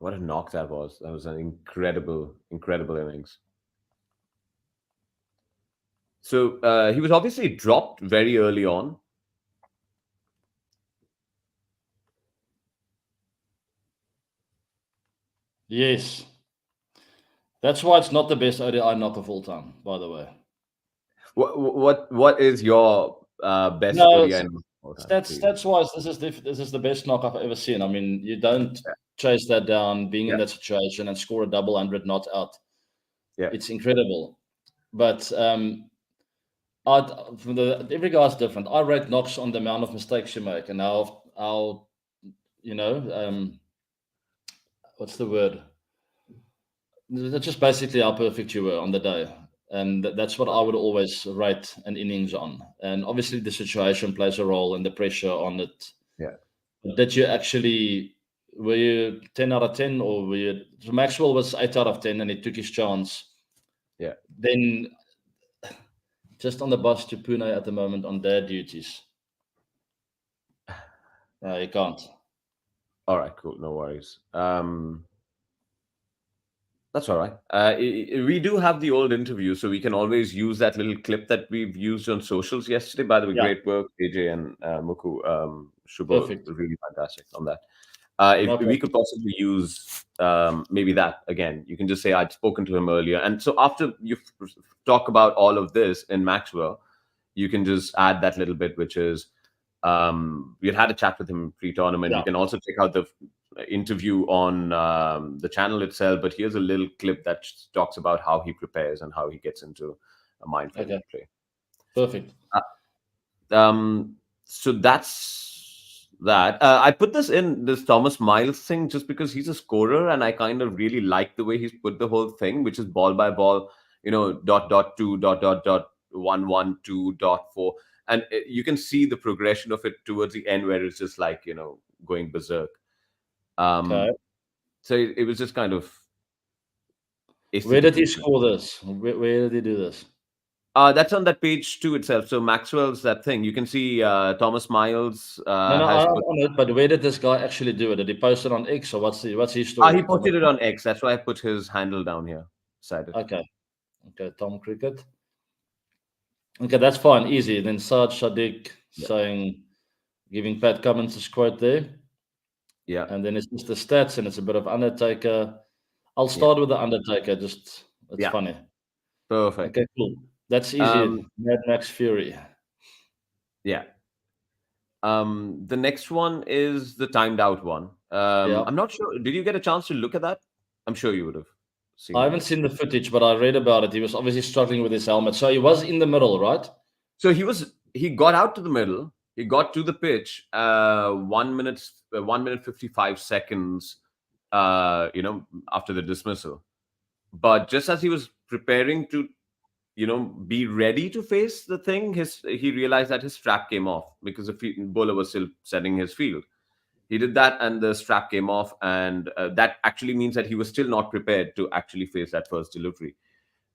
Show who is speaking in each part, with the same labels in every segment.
Speaker 1: What a knock that was. That was an incredible, incredible innings. So he was obviously dropped very early on.
Speaker 2: Yes. That's why it's not the best ODI knock of all time, by the way.
Speaker 1: What is your best
Speaker 2: No,
Speaker 1: ODI knock of all time for you?
Speaker 2: stats wise, this is the best knock I've ever seen. I mean, you don't chase that down, being in
Speaker 1: Yeah,
Speaker 2: that situation and score a double 100 not out.
Speaker 1: yeah,
Speaker 2: It's incredible. But every guy's different. I rate knocks on the amount of mistakes you make and how you know what's the word? That's just basically how perfect you were on the day. And that's what I would always rate an innings on. And obviously, the situation plays a role and the pressure on it.
Speaker 1: yeah,
Speaker 2: But did you actually, were you 10 out of 10 or were you, so Maxwell was 8 out of 10 and he took his chance.
Speaker 1: yeah.
Speaker 2: Then just on the bus to Pune at the moment on their duties. You can't.
Speaker 1: All right, cool. No worries. That's all right. We do have the old interview, so we can always use that little clip that we've used on socials yesterday. By the way,
Speaker 2: Yeah,
Speaker 1: great work, AJ and Muku. Shubha,
Speaker 2: perfect.
Speaker 1: really fantastic on that.
Speaker 2: No
Speaker 1: If we
Speaker 2: problem.
Speaker 1: could possibly use maybe that again, you can just say I'd spoken to him earlier. And so after you talk about all of this in Maxwell, you can just add that little bit, which is we had a chat with him pre-tournament.
Speaker 2: Yeah.
Speaker 1: You can also check out the interview on the channel itself. But here's a little clip that talks about how he prepares and how he gets into a mindful
Speaker 2: Okay.
Speaker 1: play.
Speaker 2: Perfect.
Speaker 1: Um, so that's that. I put this in this Thomas Miles thing just because he's a scorer, and I kind of really like the way he's put the whole thing, which is ball by ball. Dot dot two dot 112 dot four, and you can see the progression of it towards the end where it's just like going berserk.
Speaker 2: Okay.
Speaker 1: Um, so it was just kind of
Speaker 2: Where did he
Speaker 1: aesthetically.
Speaker 2: score this? Where did he do this?
Speaker 1: That's on that page two itself. So Maxwell's that thing. You can see Thomas Miles
Speaker 2: No, no,
Speaker 1: has
Speaker 2: I'm
Speaker 1: put.
Speaker 2: on it, but where did this guy actually do it? Did he post it on X or what's his
Speaker 1: He
Speaker 2: story? Thomas.
Speaker 1: posted it on X. That's why I put his handle down here beside it.
Speaker 2: Okay, okay, Tom Cricket. Okay, that's fine, easy. Then Sarge Sadiq
Speaker 1: Yeah.
Speaker 2: saying, giving Pat Cummins a quote there,
Speaker 1: Yeah.
Speaker 2: and then it's just the stats and it's a bit of Undertaker. I'll
Speaker 1: Yeah.
Speaker 2: start with the Undertaker. Just it's
Speaker 1: Yeah.
Speaker 2: funny.
Speaker 1: Perfect.
Speaker 2: Okay, cool. That's easy.
Speaker 1: Um,
Speaker 2: Mad Max Fury.
Speaker 1: yeah. The next one is the timed out one.
Speaker 2: Yeah,
Speaker 1: I'm not sure. Did you get a chance to look at that? I'm sure you would have
Speaker 2: I
Speaker 1: seen
Speaker 2: haven't
Speaker 1: that.
Speaker 2: seen the footage, but I read about it. He was obviously struggling with his helmet, so he was in the middle, right?
Speaker 1: So he got out to the middle. He got to the pitch. 1 minute 55 seconds. After the dismissal. But just as he was preparing to be ready to face the thing, he realized that his strap came off because the bowler was still setting his field. He did that and the strap came off, and that actually means that he was still not prepared to actually face that first delivery.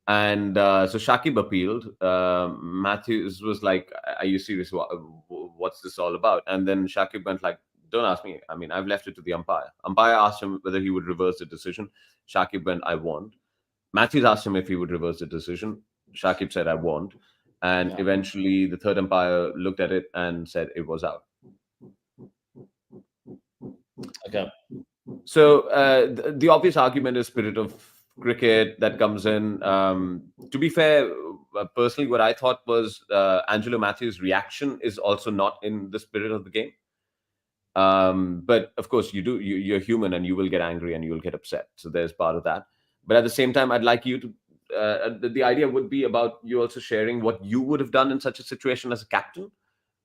Speaker 1: And so Shakib appealed. Matthews was like, "Are you serious? What's this all about?" And then Shakib went like, "Don't ask me. I mean, I've left it to the umpire." Umpire asked him whether he would reverse the decision. Shakib went, "I won't." Matthews asked him if he would reverse the decision. Shakib said, "I won't." And
Speaker 2: Yeah.
Speaker 1: eventually, the third umpire looked at it and said it was out.
Speaker 2: Okay.
Speaker 1: So the obvious argument is spirit of cricket that comes in. To be fair, personally, what I thought was Angelo Matthews' reaction is also not in the spirit of the game. But of course, you're human and you will get angry and you will get upset. So there's part of that. But at the same time, I'd like you to. The idea would be about you also sharing what you would have done in such a situation as a captain,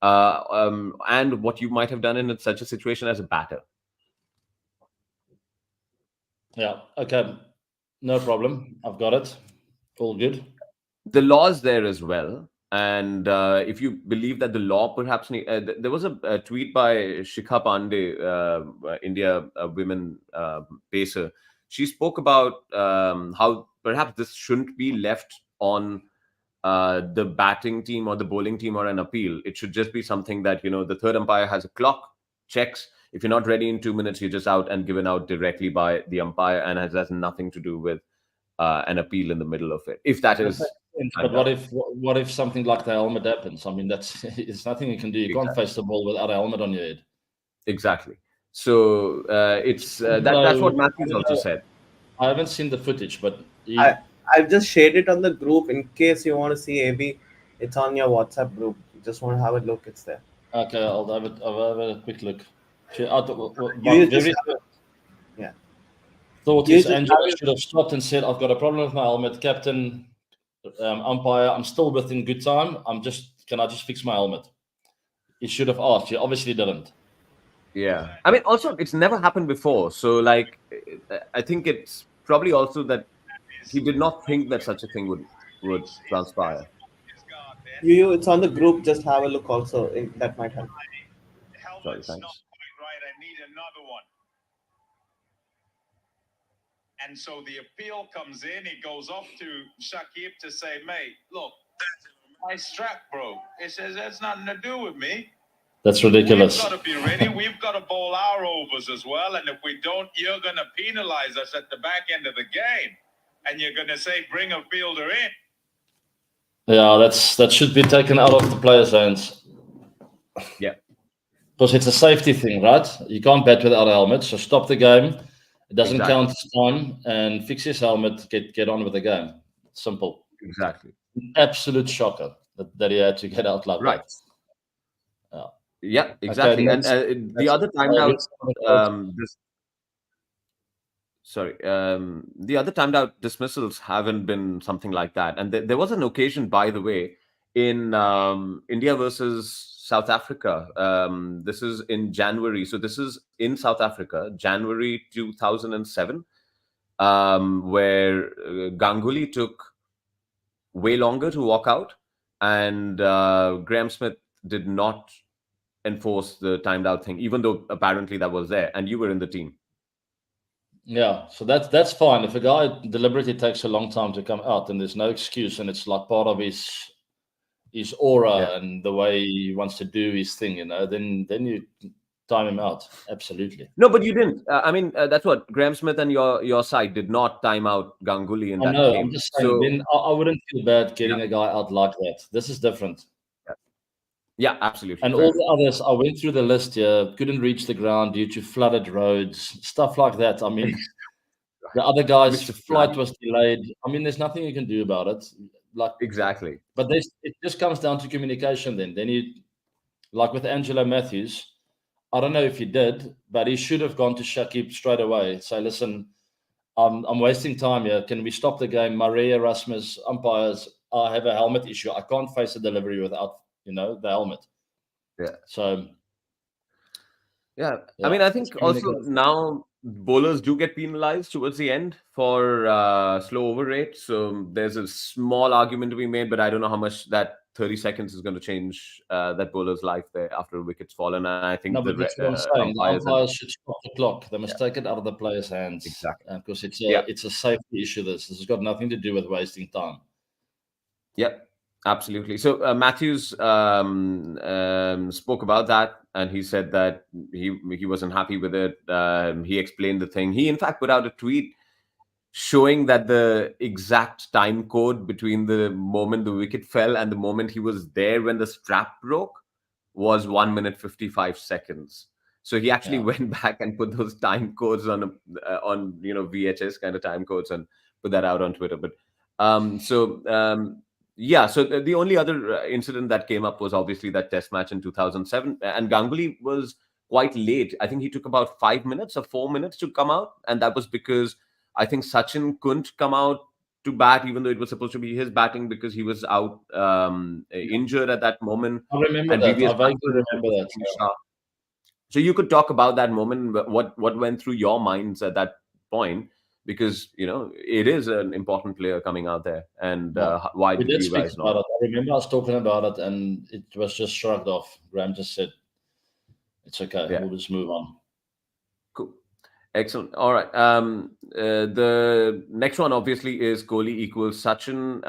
Speaker 1: and what you might have done in such a situation as a batter.
Speaker 2: Yeah. Okay. No problem. I've got it. All good.
Speaker 1: The laws there as well. And if you believe that the law perhaps there was a tweet by Shikha Pandey, India women pacer. She spoke about how perhaps this shouldn't be left on the batting team or the bowling team or an appeal. It should just be something that the third umpire has a clock, checks. If you're not ready in 2 minutes, you're just out and given out directly by the umpire, and it has nothing to do with an appeal in the middle of it. If that
Speaker 2: That
Speaker 1: is
Speaker 2: makes sense. But
Speaker 1: timed out.
Speaker 2: what if something like the helmet happens? I mean, that's it's nothing you can do. You can't
Speaker 1: Exactly.
Speaker 2: face the ball without a helmet on your head.
Speaker 1: Exactly. So it's
Speaker 2: I don't
Speaker 1: that's what
Speaker 2: know.
Speaker 1: Matthews also said.
Speaker 2: I haven't seen the footage, but
Speaker 3: I've just shared it on the group in case you want to see AB. It's on your WhatsApp group. You just want to have a look. It's there.
Speaker 2: okay, I'll have a quick look. My
Speaker 3: You just
Speaker 2: very
Speaker 3: yeah.
Speaker 2: thought
Speaker 3: You
Speaker 2: is
Speaker 3: just
Speaker 2: Angelo
Speaker 3: have it.
Speaker 2: should have stopped and said, "I've got a problem with my helmet, Captain, umpire. I'm still within good time. Can I just fix my helmet?" He should have asked. He obviously didn't.
Speaker 1: Yeah. I mean, also, it's never happened before. So, like, I think it's probably also that he did not think that such a thing would transpire.
Speaker 3: It's on the group. Just have a look. Also, that might help.
Speaker 1: Sorry, thanks.
Speaker 4: Right, I need another one. And so the appeal comes in. He goes up to Shakib to say, "Mate, look, my strap broke." He says, "That's nothing to do with me.
Speaker 2: That's ridiculous.
Speaker 4: We've got to be ready. We've got to bowl our overs as well. And if we don't, you're going to penalize us at the back end of the game. And you're going to say, bring a fielder in."
Speaker 2: Yeah, that should be taken out of the players' hands.
Speaker 1: Yeah.
Speaker 2: Because it's a safety thing, right? You can't bat without a helmet, so stop the game. It doesn't
Speaker 1: Exactly.
Speaker 2: count as time, and fix his helmet. Get on with the game. Simple.
Speaker 1: Exactly.
Speaker 2: Absolute shocker that he had to get out like
Speaker 1: Right.
Speaker 2: that.
Speaker 1: Yeah, exactly.
Speaker 2: Okay,
Speaker 1: And the
Speaker 2: that's-
Speaker 1: other timed out
Speaker 2: this,
Speaker 1: the other timed out dismissals haven't been something like that. And there was an occasion, by the way, in India versus South Africa. This is in January. So this is in South Africa, January 2007, where Ganguly took way longer to walk out, and Graham Smith did not enforce the timed out thing, even though apparently that was there, and you were in the team.
Speaker 2: Yeah, so that's fine. If a guy deliberately takes a long time to come out, then there's no excuse, and it's like part of his aura and the way he wants to do his thing, then you time him out. Absolutely.
Speaker 1: No, but you didn't. I mean, that's what Graham Smith and your side did not time out Ganguly in
Speaker 2: I
Speaker 1: that
Speaker 2: know.
Speaker 1: game.
Speaker 2: I'm just saying. Then I wouldn't feel bad getting a guy out like that. This is different.
Speaker 1: Yeah, absolutely.
Speaker 2: And
Speaker 1: fair
Speaker 2: all
Speaker 1: enough.
Speaker 2: the others, I went through the list here, couldn't reach the ground due to flooded roads, stuff like that. I mean, the other guy's
Speaker 1: Mr.
Speaker 2: flight
Speaker 1: Flood.
Speaker 2: was delayed. I mean, there's nothing you can do about it. Like
Speaker 1: Exactly.
Speaker 2: But it just comes down to communication then. Then you, like with Angelo Matthews, I don't know if he did, but he should have gone to Shakib straight away. Say, listen, I'm wasting time here. Can we stop the game? Maria, Erasmus, umpires, I have a helmet issue. I can't face a delivery without, the helmet.
Speaker 1: Yeah.
Speaker 2: So.
Speaker 1: Yeah. I mean, I think also now bowlers do get penalized towards the end for slow over rate. So there's a small argument to be made, but I don't know how much that 30 seconds is going to change that bowler's life there after a wicket's fallen. And I think
Speaker 2: but that's what I'm saying. The umpires should stop the clock. They must take it out of the players' hands.
Speaker 1: Exactly.
Speaker 2: Because it's a safety issue. This has got nothing to do with wasting time.
Speaker 1: Yep. Absolutely. So Matthews spoke about that, and he said that he wasn't happy with it. He explained the thing. He, in fact, put out a tweet showing that the exact time code between the moment the wicket fell and the moment he was there when the strap broke was 1 minute 55 seconds. So he actually went back and put those time codes on VHS kind of time codes and put that out on Twitter. But so the only other incident that came up was obviously that test match in 2007. And Ganguly was quite late. I think he took about 5 minutes or 4 minutes to come out. And that was because I think Sachin couldn't come out to bat, even though it was supposed to be his batting, because he was out injured at that moment.
Speaker 2: I remember that. I vaguely remember that.
Speaker 1: Yeah. So you could talk about that moment, what went through your minds at that point, because it is an important player coming out there, and why did you guys know?
Speaker 2: I remember us talking about it, and it was just shrugged off. Graham just said, "It's okay. We'll just move on."
Speaker 1: Cool, excellent. All right. The next one obviously is Kohli equals Sachin.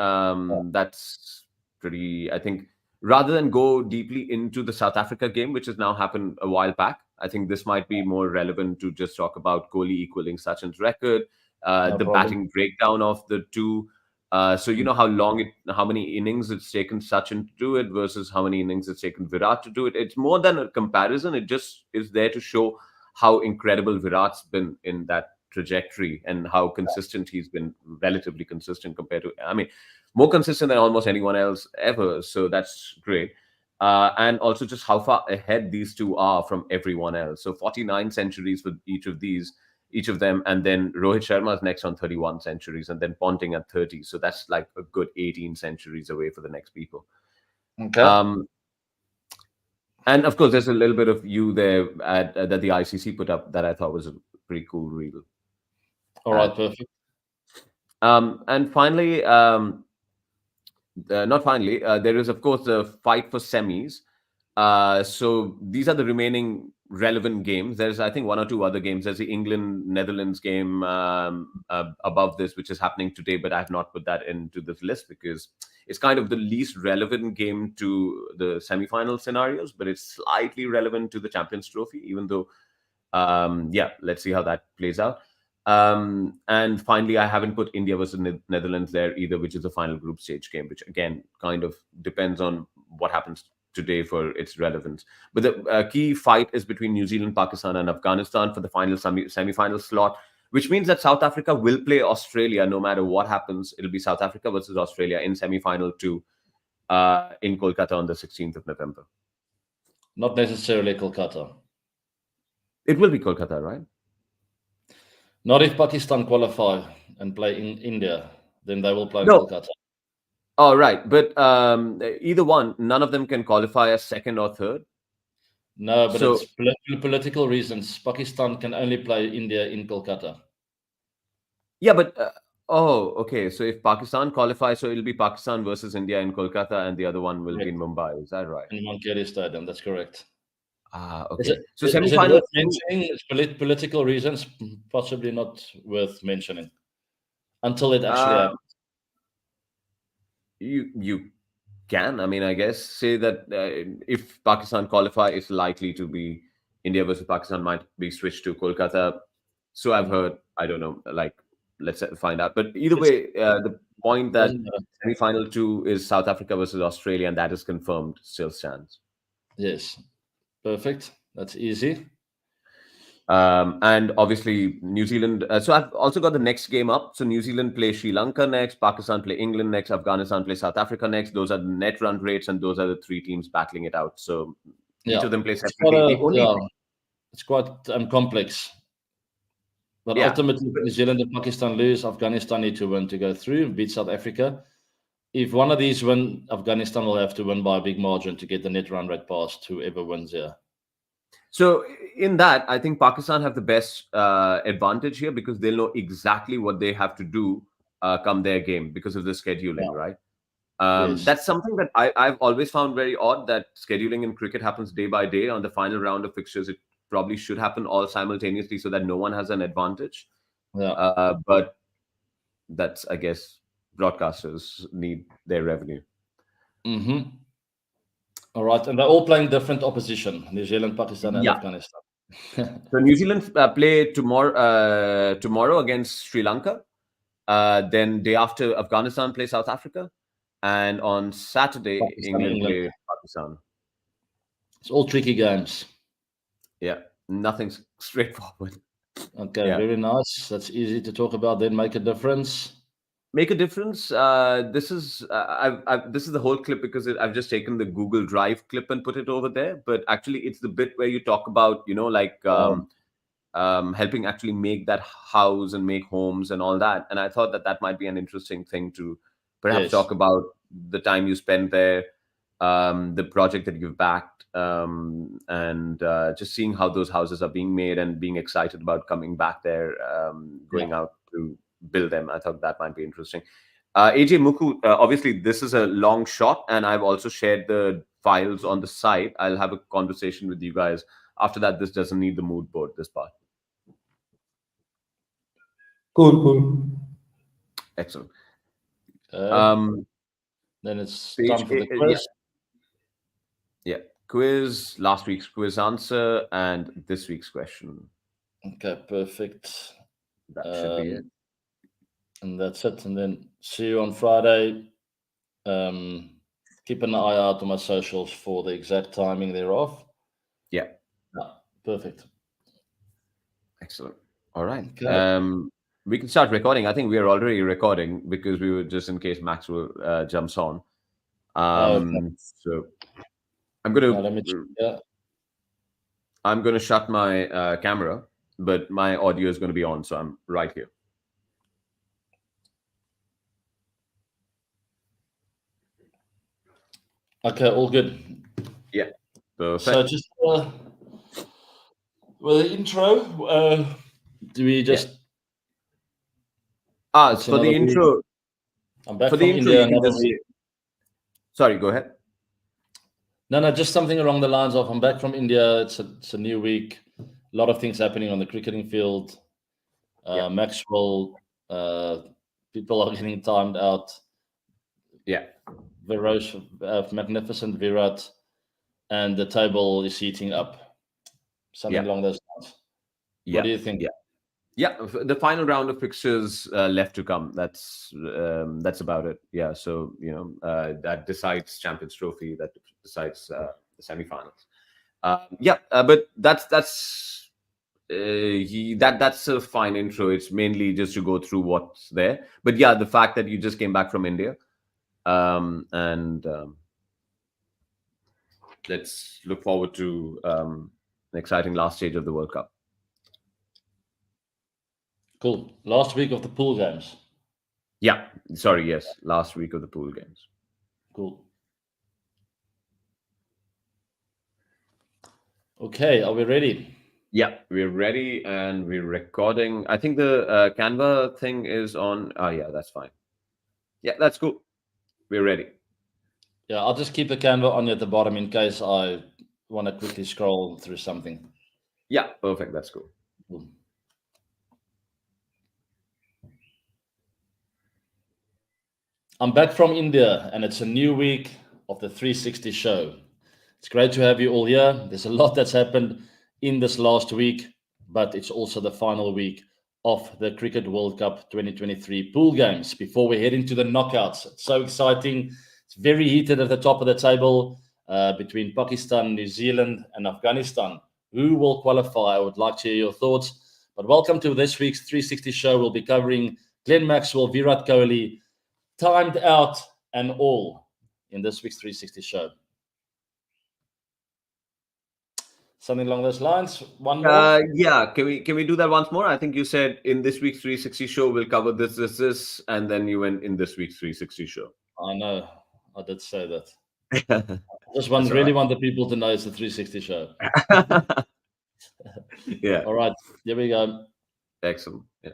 Speaker 1: That's pretty. I think rather than go deeply into the South Africa game, which has now happened a while back, I think this might be more relevant to just talk about Kohli equaling Sachin's record,
Speaker 2: No
Speaker 1: the
Speaker 2: problem.
Speaker 1: batting breakdown of the two. So you know how many innings it's taken Sachin to do it versus how many innings it's taken Virat to do it. It's more than a comparison. It just is there to show how incredible Virat's been in that trajectory and how consistent he's been, relatively consistent compared to, I mean, more consistent than almost anyone else ever. So that's great. And also just how far ahead these two are from everyone else. So 49 centuries for each of them, and then Rohit Sharma's next on 31 centuries, and then Ponting at 30. So that's like a good 18 centuries away for the next people.
Speaker 2: Okay.
Speaker 1: And of course, there's a little bit of you there that the ICC put up that I thought was a pretty cool reel.
Speaker 2: All right, perfect.
Speaker 1: And finally, not finally, there is, of course, the fight for semis. So these are the remaining relevant games. There's, I think, one or two other games. There's the England-Netherlands game above this, which is happening today, but I have not put that into this list because it's kind of the least relevant game to the semi-final scenarios, but it's slightly relevant to the Champions Trophy, even though, yeah, let's see how that plays out. And finally, I haven't put India versus Netherlands there either, which is the final group stage game, which again kind of depends on what happens today for its relevance. But the key fight is between New Zealand, Pakistan, and Afghanistan for the final semi-final slot, which means that South Africa will play Australia no matter what happens. It'll be South Africa versus Australia in semi-final 2 in Kolkata on the 16th of November.
Speaker 2: Not necessarily Kolkata.
Speaker 1: It will be Kolkata, right?
Speaker 2: Not if Pakistan qualify and play in India, then they will play in
Speaker 1: No.
Speaker 2: Kolkata.
Speaker 1: Oh, right. But either one, none of them can qualify as second or third.
Speaker 2: No, but
Speaker 1: So-
Speaker 2: it's political reasons. Pakistan can only play India in Kolkata.
Speaker 1: Yeah, but okay. So if Pakistan qualifies, so it'll be Pakistan versus India in Kolkata, and the other one will be in Mumbai. Is that right?
Speaker 2: In Wankhede Stadium, that's correct.
Speaker 1: Okay. So
Speaker 2: Is it
Speaker 1: semi-final.
Speaker 2: worth mentioning? It's political reasons, possibly not worth mentioning until it actually happens.
Speaker 1: You can. I mean, I guess say that if Pakistan qualify, it's likely to be India versus Pakistan might be switched to Kolkata. So I've heard. I don't know. Like, let's find out. But either way, the point that
Speaker 2: Doesn't matter.
Speaker 1: semi-final 2 is South Africa versus Australia, and that is confirmed. Still stands.
Speaker 2: Yes, perfect. That's easy.
Speaker 1: And obviously New Zealand. So I've also got the next game up. So New Zealand play Sri Lanka next, Pakistan play England next, Afghanistan play South Africa next. Those are the net run rates, and those are the three teams battling it out. So each of them play separately.
Speaker 2: It's quite complex. But
Speaker 1: Yeah.
Speaker 2: ultimately, New Zealand and Pakistan lose. Afghanistan need to win to go through, beat South Africa. If one of these win, Afghanistan will have to win by a big margin to get the net run rate past whoever wins here.
Speaker 1: So in that, I think Pakistan have the best advantage here because they'll know exactly what they have to do come their game because of the scheduling, right?
Speaker 2: Yes.
Speaker 1: That's something that I've always found very odd, that scheduling in cricket happens day by day. On the final round of fixtures, it probably should happen all simultaneously so that no one has an advantage.
Speaker 2: Yeah.
Speaker 1: But that's, I guess, broadcasters need their revenue.
Speaker 2: Mm-hmm. All right, and they're all playing different opposition: New Zealand, Pakistan, and
Speaker 1: Yeah.
Speaker 2: Afghanistan.
Speaker 1: So New Zealand play tomorrow against Sri Lanka. Then day after, Afghanistan play South Africa, and on Saturday, England play Pakistan.
Speaker 2: It's all tricky games.
Speaker 1: Yeah, nothing's straightforward.
Speaker 2: Okay,
Speaker 1: Yeah.
Speaker 2: very nice. That's easy to talk about. Then make a difference.
Speaker 1: Make a difference. This is this is the whole clip because I've just taken the Google Drive clip and put it over there. But actually, it's the bit where you talk about, like helping actually make that house and make homes and all that. And I thought that might be an interesting thing to perhaps
Speaker 2: Yes.
Speaker 1: talk about, the time you spent there, the project that you've backed, and just seeing how those houses are being made and being excited about coming back there, going out to build them. I thought that might be interesting. AJ Muku, obviously this is a long shot, and I've also shared the files on the site. I'll have a conversation with you guys after that. This doesn't need the mood board, this part.
Speaker 3: Cool.
Speaker 1: Excellent.
Speaker 2: Then it's time for the quiz.
Speaker 1: Yeah. quiz, last week's quiz answer, and this week's question.
Speaker 2: Okay, perfect.
Speaker 1: That should be it.
Speaker 2: And that's it. And then see you on Friday. Keep an eye out on my socials for the exact timing thereof.
Speaker 1: Yeah.
Speaker 2: Perfect.
Speaker 1: Excellent. All right.
Speaker 2: Okay.
Speaker 1: We can start recording. I think we are already recording because we were just in case Maxwell jumps on.
Speaker 2: Okay.
Speaker 1: So I'm gonna
Speaker 2: Now let me check. Yeah.
Speaker 1: I'm gonna shut my camera, but my audio is gonna be on, so I'm right here.
Speaker 2: Okay, all good.
Speaker 1: Yeah. Perfect.
Speaker 2: So just with the intro, do we just
Speaker 1: it's for the intro.
Speaker 2: I'm back
Speaker 1: For
Speaker 2: from
Speaker 1: the intro,
Speaker 2: India.
Speaker 1: you can just sorry, go ahead.
Speaker 2: No, just something along the lines of I'm back from India. It's a new week. A lot of things happening on the cricketing field. Maxwell, people are getting timed out.
Speaker 1: Yeah.
Speaker 2: Viraj, magnificent Virat, and the table is heating up. Something along those lines. What do you think?
Speaker 1: Yeah, the final round of fixtures left to come. That's about it. Yeah, so that decides Champions Trophy. That decides the semi-finals. But that's a fine intro. It's mainly just to go through what's there. But yeah, the fact that you just came back from India, and let's look forward to an exciting last stage of the World Cup.
Speaker 2: Cool. Last week of the pool games.
Speaker 1: Yeah. Sorry. Yes. Last week of the pool games.
Speaker 2: Cool. Okay. Are we ready?
Speaker 1: Yeah, we're ready and we're recording. I think the Canva thing is on. Oh, yeah, that's fine. Yeah, that's cool. We're ready.
Speaker 2: Yeah, I'll just keep the Canva on at the bottom in case I want to quickly scroll through something.
Speaker 1: Yeah, perfect. That's cool.
Speaker 2: I'm back from India and it's a new week of the 360 show. It's great to have you all here. There's a lot that's happened in this last week, but it's also the final week of the Cricket World Cup 2023 pool games before we head into the knockouts. It's so exciting. It's very heated at the top of the table between Pakistan, New Zealand, and Afghanistan. Who will qualify? I would like to hear your thoughts. But welcome to this week's 360 show. We'll be covering Glenn Maxwell, Virat Kohli, timed out and all in this week's 360 show. Something along those lines. One more.
Speaker 1: Yeah. Can we do that once more? I think you said in this week's 360 show we'll cover this, and then you went in this week's 360 show.
Speaker 2: I know. I did say that. I just want the people to know it's the 360 show.
Speaker 1: Yeah.
Speaker 2: All right. Here we go.
Speaker 1: Excellent. Yeah.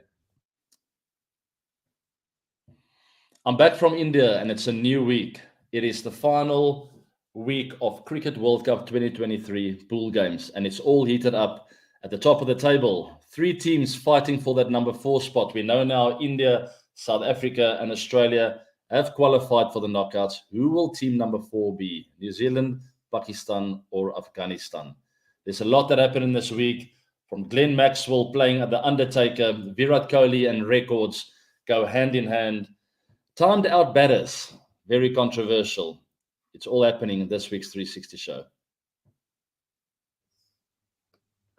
Speaker 2: I'm back from India and it's a new week. It is the final week of Cricket World Cup 2023 pool games, and it's all heated up at the top of the table. 3 teams fighting for that number 4 spot. We know now India, South Africa, and Australia have qualified for the knockouts. Who will team number 4 be? New Zealand, Pakistan, or Afghanistan? There's a lot that happened in this week, from Glenn Maxwell playing at the Undertaker, Virat Kohli, and records go hand in hand. Timed out batters, very controversial. It's all happening in this week's 360 show.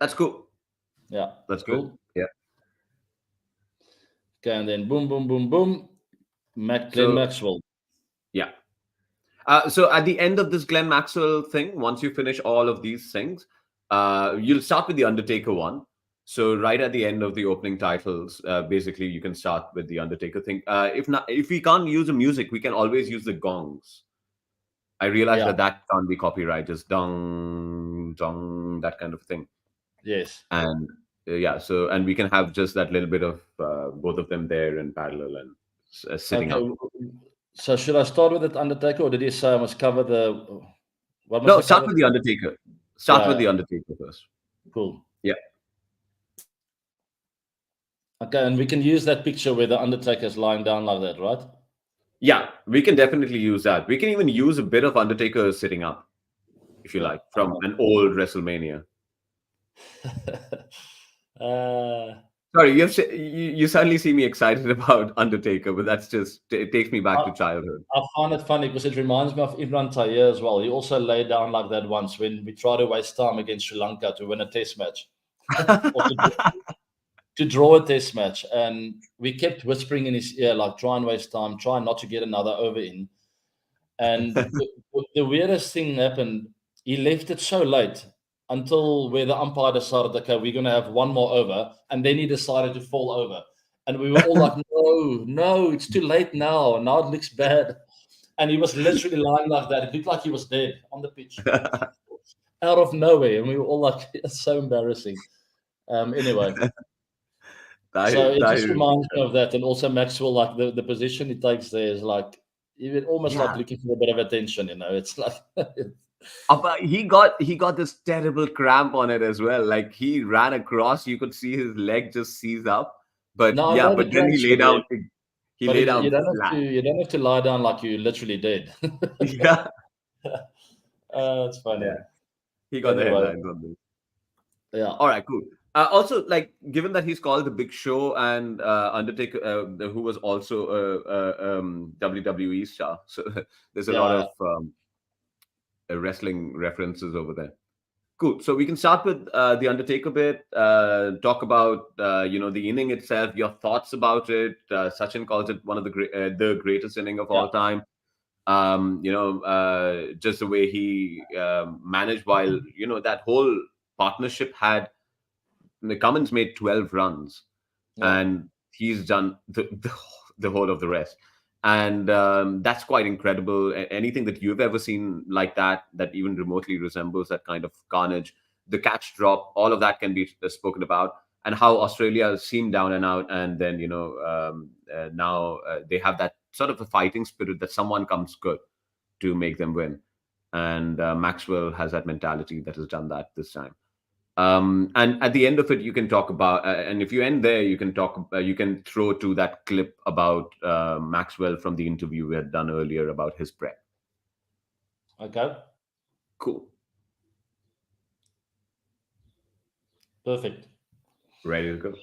Speaker 1: That's cool.
Speaker 2: Yeah.
Speaker 1: That's cool. Yeah.
Speaker 2: Okay, and then boom, boom, boom, boom. Glenn Maxwell.
Speaker 1: Yeah. So at the end of this Glenn Maxwell thing, once you finish all of these things, you'll start with the Undertaker one. So right at the end of the opening titles, basically you can start with the Undertaker thing. If we can't use the music, we can always use the gongs. I realize that can't be copyright, just dong, dong, that kind of thing.
Speaker 2: Yes.
Speaker 1: And and we can have just that little bit of both of them there in parallel and sitting up.
Speaker 2: So should I start with the Undertaker, or did you say I must cover the?
Speaker 1: Start with the Undertaker. Start with the Undertaker first.
Speaker 2: Cool.
Speaker 1: Yeah.
Speaker 2: Okay, and we can use that picture where the Undertaker is lying down like that, right?
Speaker 1: Yeah, we can definitely use that. We can even use a bit of Undertaker sitting up. if you
Speaker 2: Yeah.
Speaker 1: like, from an old WrestleMania? Sorry, you suddenly see me excited about Undertaker, but that's just it takes me back to childhood.
Speaker 2: I find it funny because it reminds me of Imran Tayer as well. He also laid down like that once when we tried to waste time against Sri Lanka to win a test match. Or to draw a test match. And we kept whispering in his ear, like, try and waste time, try not to get another over in. And the weirdest thing happened, he left it so late until where the umpire decided, okay, we're going to have one more over. And then he decided to fall over. And we were all like, no, it's too late now. Now it looks bad. And he was literally lying like that. It looked like he was dead on the pitch. Out of nowhere. And we were all like, it's so embarrassing. Anyway. So it just reminds me of that. And also Maxwell, like the position he takes there is like, even almost like looking for a bit of attention, It's like...
Speaker 1: But he got this terrible cramp on it as well. Like he ran across, you could see his leg just seize up. But but then he lay down. He lay down.
Speaker 2: You don't have to lie down like you literally did.
Speaker 1: Yeah.
Speaker 2: It's funny.
Speaker 1: Yeah. He got the headlines on this.
Speaker 2: Yeah.
Speaker 1: All right, cool. Also, like, given that he's called the Big Show and Undertaker, who was also a WWE star, so there's a lot of wrestling references over there. Cool. So we can start with the Undertaker bit. Talk about the inning itself. Your thoughts about it. Sachin calls it one of the greatest inning of all time. Just the way he managed while that whole partnership had. Cummins made 12 runs, and he's done the whole of the rest. And that's quite incredible. Anything that you've ever seen like that even remotely resembles that kind of carnage, the catch drop, all of that can be spoken about, and how Australia seemed down and out. And then, now they have that sort of a fighting spirit that someone comes good to make them win. And Maxwell has that mentality that has done that this time. And at the end of it, you can talk about, and if you end there, you can talk, you can throw to that clip about Maxwell from the interview we had done earlier about his prep.
Speaker 2: Okay.
Speaker 1: Cool.
Speaker 2: Perfect.
Speaker 1: Ready to go.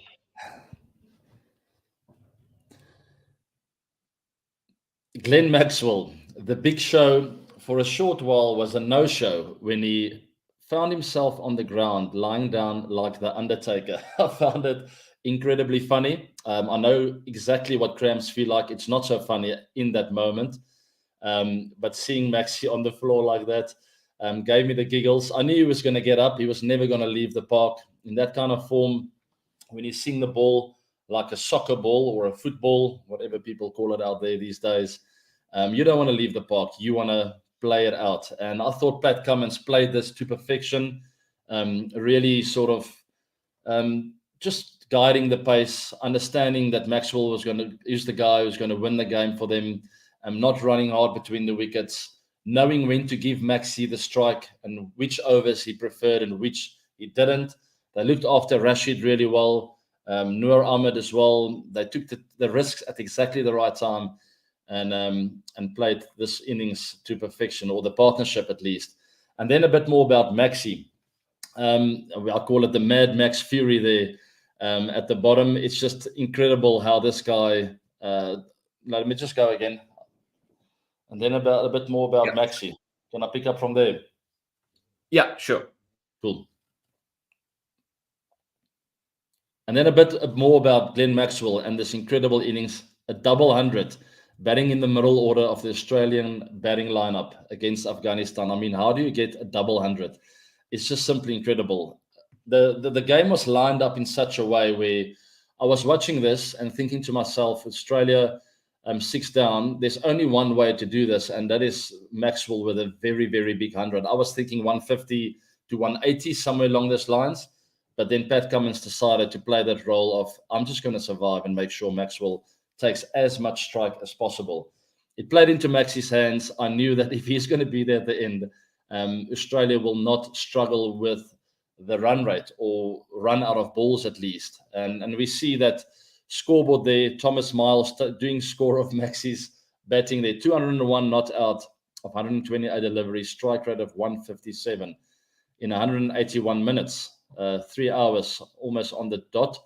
Speaker 2: Glenn Maxwell, the Big Show, for a short while was a no-show when he found himself on the ground, lying down like the Undertaker. I found it incredibly funny. I know exactly what cramps feel like. It's not so funny in that moment. But seeing Maxie on the floor like that gave me the giggles. I knew he was going to get up. He was never going to leave the park. In that kind of form, when you sing the ball like a soccer ball or a football, whatever people call it out there these days, you don't want to leave the park. You want to play it out. And I thought Pat Cummins played this to perfection, really sort of just guiding the pace, understanding that Maxwell was going to use the guy who's going to win the game for them, not running hard between the wickets, knowing when to give Maxi the strike and which overs he preferred and which he didn't. They looked after Rashid really well, Noor Ahmed as well. They took the risks at exactly the right time, and played this innings to perfection, or the partnership at least. And then a bit more about Maxi. I call it the Mad Max Fury there at the bottom. It's just incredible how this guy... let me just go again. And then a bit more about Maxi. Can I pick up from there?
Speaker 1: Yeah, sure.
Speaker 2: Cool. And then a bit more about Glenn Maxwell and this incredible innings, a double 100, batting in the middle order of the Australian batting lineup against Afghanistan. I mean, how do you get a double 100? It's just simply incredible. The game was lined up in such a way where I was watching this and thinking to myself, Australia 6 down, there's only one way to do this, and that is Maxwell with a very, very big 100. I was thinking 150 to 180, somewhere along those lines. But then Pat Cummins decided to play that role of, I'm just going to survive and make sure Maxwell takes as much strike as possible. It played into Maxi's hands. I knew that if he's going to be there at the end, Australia will not struggle with the run rate or run out of balls at least. And we see that scoreboard there, Thomas Miles doing score of Maxi's batting there, 201 not out. of 128 deliveries, strike rate of 157 in 181 minutes, 3 hours almost on the dot.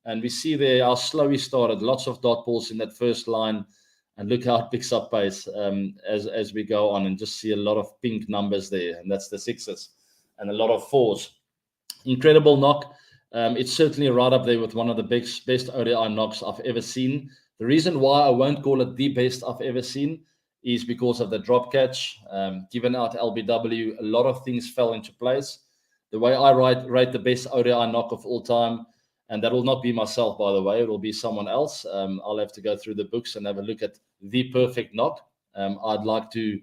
Speaker 2: And we see there how slow he started, lots of dot balls in that first line. And look how it picks up pace as we go on, and just see a lot of pink numbers there. And that's the sixes and a lot of fours. Incredible knock. It's certainly right up there with one of the best ODI knocks I've ever seen. The reason why I won't call it the best I've ever seen is because of the drop catch. Given out LBW, a lot of things fell into place. The way I rate the best ODI knock of all time, and that will not be myself, by the way, it will be someone else. I'll have to go through the books and have a look at the perfect knock. I'd like to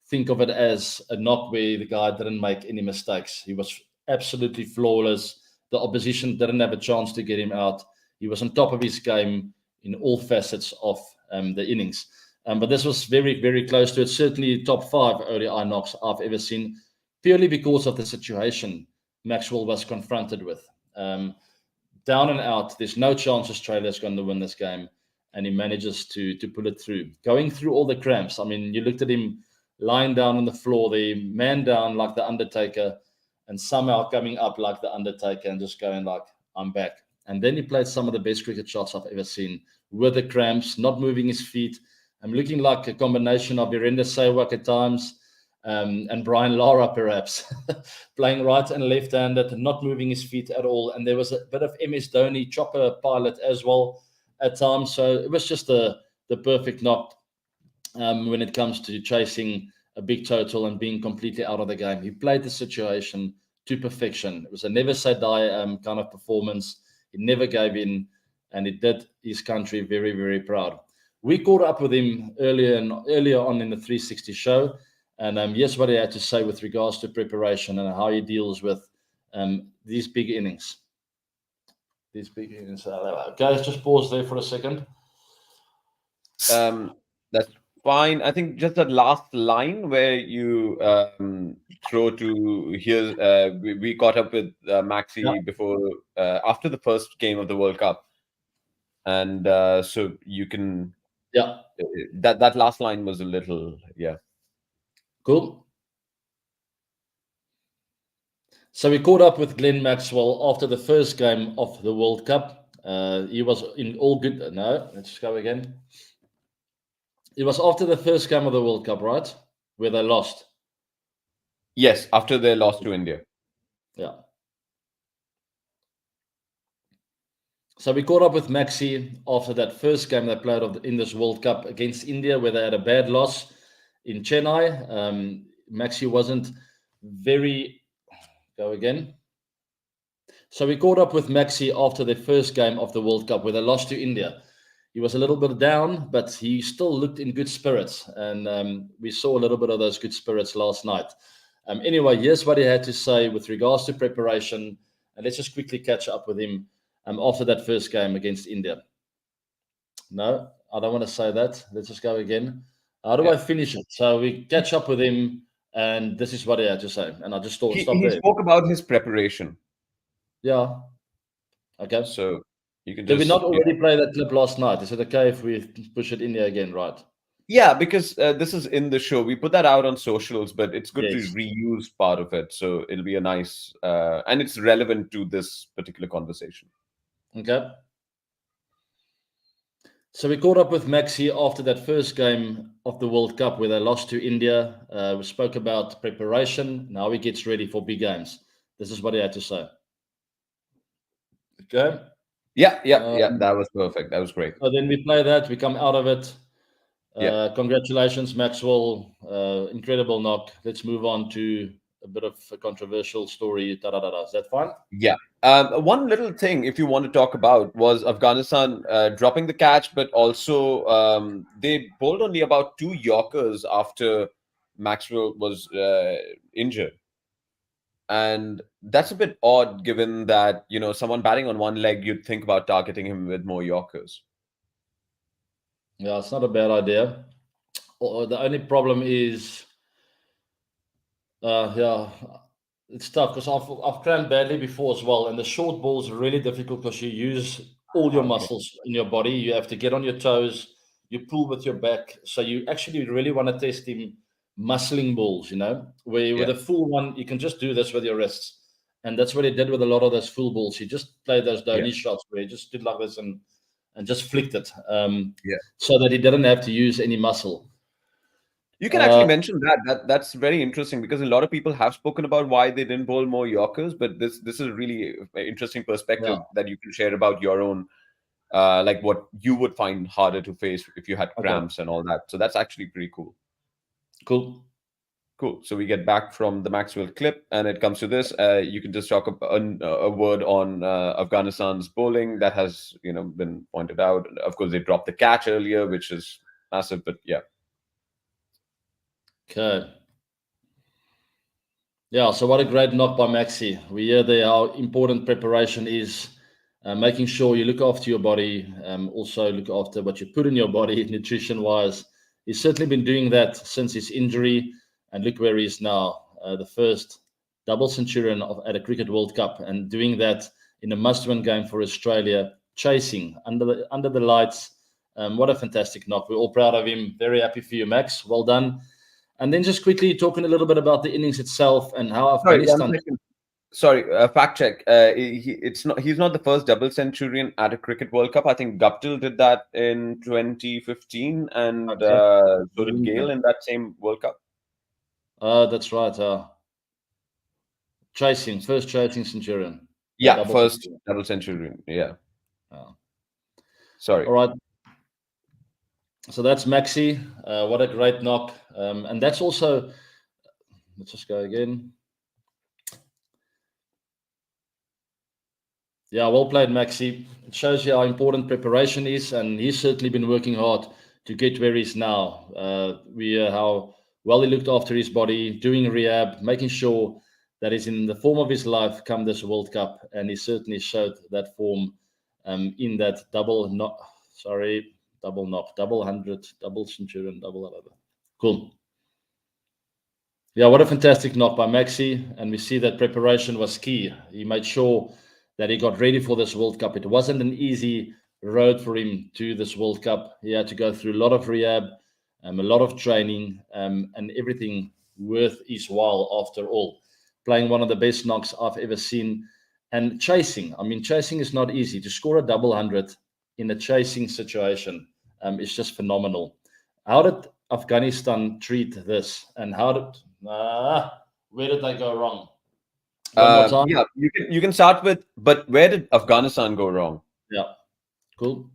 Speaker 2: think of it as a knock where the guy didn't make any mistakes. He was absolutely flawless. The opposition didn't have a chance to get him out. He was on top of his game in all facets of the innings. But this was very, very close to it. Certainly top 5 ODI knocks I've ever seen, purely because of the situation Maxwell was confronted with. Down and out, there's no chance Australia's going to win this game, and he manages to pull it through. Going through all the cramps. I mean, you looked at him lying down on the floor, the man down like the Undertaker, and somehow coming up like the Undertaker and just going like, I'm back. And then he played some of the best cricket shots I've ever seen with the cramps, not moving his feet. I'm looking like a combination of Virender Sehwag at times and Brian Lara, perhaps, playing right and left-handed, not moving his feet at all. And there was a bit of MS Dhoni, chopper pilot as well at times. So it was just the perfect knock when it comes to chasing a big total and being completely out of the game. He played the situation to perfection. It was a never say die kind of performance. He never gave in, and it did his country very, very proud. We caught up with him earlier on in the 360 show. And yes, what he had to say with regards to preparation and how he deals with these big innings. Okay, let's just pause there for a second.
Speaker 1: That's fine. I think just that last line where you throw to here, we caught up with Maxi before, after the first game of the World Cup. And so you can, that last line was a little,
Speaker 2: Cool. So we caught up with Glenn Maxwell after the first game of the World Cup. He was in all good. No, let's go again. It was after the first game of the World Cup, right? Where they lost.
Speaker 1: Yes, after they lost to India.
Speaker 2: Yeah. So we caught up with Maxi after that first game they played in this World Cup against India, where they had a bad loss in Chennai. Maxi wasn't very... Go again. So we caught up with Maxi after the first game of the World Cup, where they lost to India. He was a little bit down, but he still looked in good spirits. And we saw a little bit of those good spirits last night. Anyway, here's what he had to say with regards to preparation. And let's just quickly catch up with him after that first game against India. No, I don't want to say that. Let's just go again. How do I finish it? So we catch up with him, and this is what he had to say. And I just stop there.
Speaker 1: He spoke about his preparation.
Speaker 2: Yeah. Okay.
Speaker 1: So you can
Speaker 2: Did
Speaker 1: just...
Speaker 2: we not already play that clip last night? Is it okay if we push it in there again, right?
Speaker 1: Yeah, because this is in the show. We put that out on socials, but it's good to reuse part of it. So it'll be a nice... and it's relevant to this particular conversation.
Speaker 2: Okay. So we caught up with Maxi after that first game of the World Cup where they lost to India. We spoke about preparation. Now he gets ready for big games. This is what he had to say. Okay.
Speaker 1: Yeah. That was perfect. That was great.
Speaker 2: So then we play that. We come out of it. Congratulations, Maxwell. Incredible knock. Let's move on to a bit of a controversial story. Is that fine?
Speaker 1: Yeah. One little thing, if you want to talk about, was Afghanistan dropping the catch, but also they bowled only about 2 Yorkers after Maxwell was injured. And that's a bit odd, given that, someone batting on one leg, you'd think about targeting him with more Yorkers.
Speaker 2: Yeah, it's not a bad idea. The only problem is, it's tough because I've cramped badly before as well, and the short balls are really difficult because you use all your muscles in your body. You have to get on your toes, you pull with your back, so you actually really want to test him muscling balls, where with a full one, you can just do this with your wrists. And that's what he did with a lot of those full balls. He just played those Dhoni shots where he just did like this and just flicked it so that he didn't have to use any muscle.
Speaker 1: You can actually mention that's very interesting, because a lot of people have spoken about why they didn't bowl more Yorkers, but this is a really interesting perspective that you can share about your own, like what you would find harder to face if you had cramps and all that. So that's actually pretty cool.
Speaker 2: Cool.
Speaker 1: So we get back from the Maxwell clip, and it comes to this. You can just talk a word on Afghanistan's bowling that has been pointed out. Of course, they dropped the catch earlier, which is massive, but yeah.
Speaker 2: Okay. Yeah, so what a great knock by Maxi. We hear there how important preparation is, making sure you look after your body, also look after what you put in your body nutrition-wise. He's certainly been doing that since his injury, and look where he is now, the first double centurion at a Cricket World Cup, and doing that in a must-win game for Australia, chasing under the lights. What a fantastic knock. We're all proud of him. Very happy for you, Max. Well done. And then just quickly talking a little bit about the innings itself and how Afghanistan...
Speaker 1: Sorry, fact check. He's not the first double centurion at a Cricket World Cup. I think Guptill did that in 2015, and so did Gale in that same World Cup.
Speaker 2: That's right. First chasing centurion.
Speaker 1: Yeah, first double centurion. Yeah. Sorry.
Speaker 2: All right. So that's Maxi. What a great knock. And that's also, let's just go again. Yeah, well played, Maxi. It shows you how important preparation is, and he's certainly been working hard to get where he's now. We hear how well he looked after his body, doing rehab, making sure that he's in the form of his life come this World Cup, and he certainly showed that form in that double knock, double hundred, double centurion, double whatever. Cool. Yeah, what a fantastic knock by Maxi, and we see that preparation was key. He made sure that he got ready for this World Cup. It wasn't an easy road for him to this World Cup. He had to go through a lot of rehab, a lot of training, and everything worth his while after all. Playing one of the best knocks I've ever seen. And chasing. I mean, chasing is not easy. To score a double hundred in a chasing situation is just phenomenal. How did Afghanistan treat this? And where did they go wrong?
Speaker 1: Yeah, you can start with, but where did Afghanistan go wrong?
Speaker 2: Yeah, cool.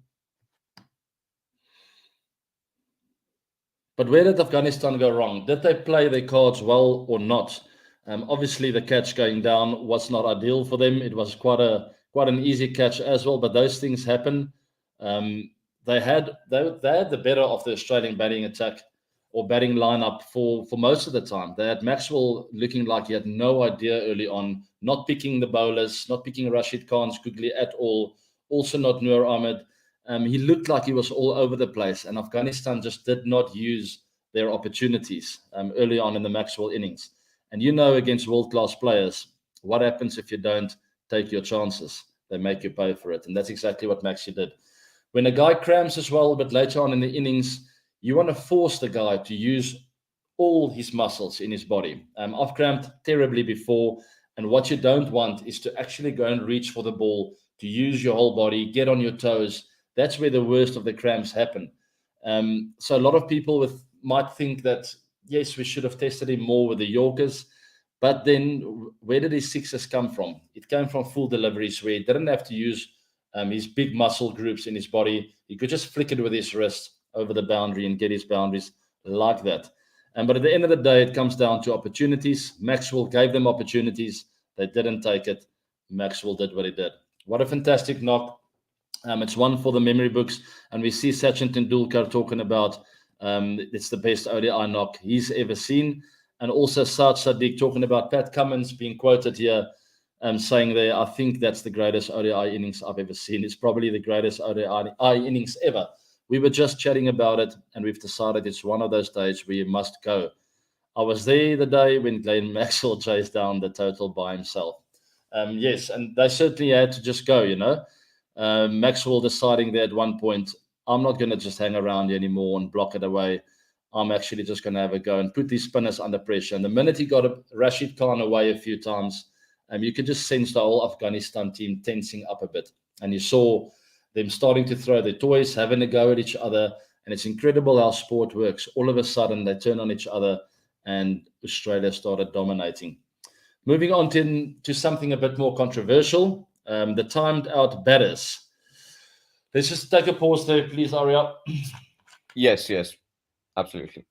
Speaker 2: But where did Afghanistan go wrong? Did they play their cards well or not? Obviously, the catch going down was not ideal for them. It was quite an easy catch as well, but those things happen. They had the better of the Australian batting attack or batting lineup for most of the time. They had Maxwell looking like he had no idea early on, not picking the bowlers, not picking Rashid Khan's quickly at all, also not Noor Ahmed. He looked like he was all over the place, and Afghanistan just did not use their opportunities early on in the Maxwell innings. And against world-class players, what happens if you don't take your chances? They make you pay for it, and that's exactly what Maxi did. When a guy cramps as well, but later on in the innings, you want to force the guy to use all his muscles in his body. I've cramped terribly before, and what you don't want is to actually go and reach for the ball, to use your whole body, get on your toes. That's where the worst of the cramps happen. So a lot of people might think that, yes, we should have tested him more with the Yorkers, but then where did his sixes come from? It came from full deliveries where he didn't have to use his big muscle groups in his body. He could just flick it with his wrist over the boundary and get his boundaries like that. But at the end of the day, it comes down to opportunities. Maxwell gave them opportunities. They didn't take it. Maxwell did what he did. What a fantastic knock. It's one for the memory books. And we see Sachin Tendulkar talking about it's the best ODI knock he's ever seen. And also Saad Sadiq talking about Pat Cummins being quoted here, saying there, I think that's the greatest ODI innings I've ever seen. It's probably the greatest ODI innings ever. We were just chatting about it, and we've decided it's one of those days where you must go. I was there the day when Glenn Maxwell chased down the total by himself. Yes, and they certainly had to just go, Maxwell deciding there at one point, I'm not going to just hang around anymore and block it away. I'm actually just going to have a go and put these spinners under pressure. And the minute he got Rashid Khan away a few times, you could just sense the whole Afghanistan team tensing up a bit. And you saw them starting to throw their toys, having a go at each other. And it's incredible how sport works. All of a sudden, they turn on each other and Australia started dominating. Moving on to something a bit more controversial, the timed out batters. Let's just take a pause there, please, Arya.
Speaker 1: Yes, absolutely.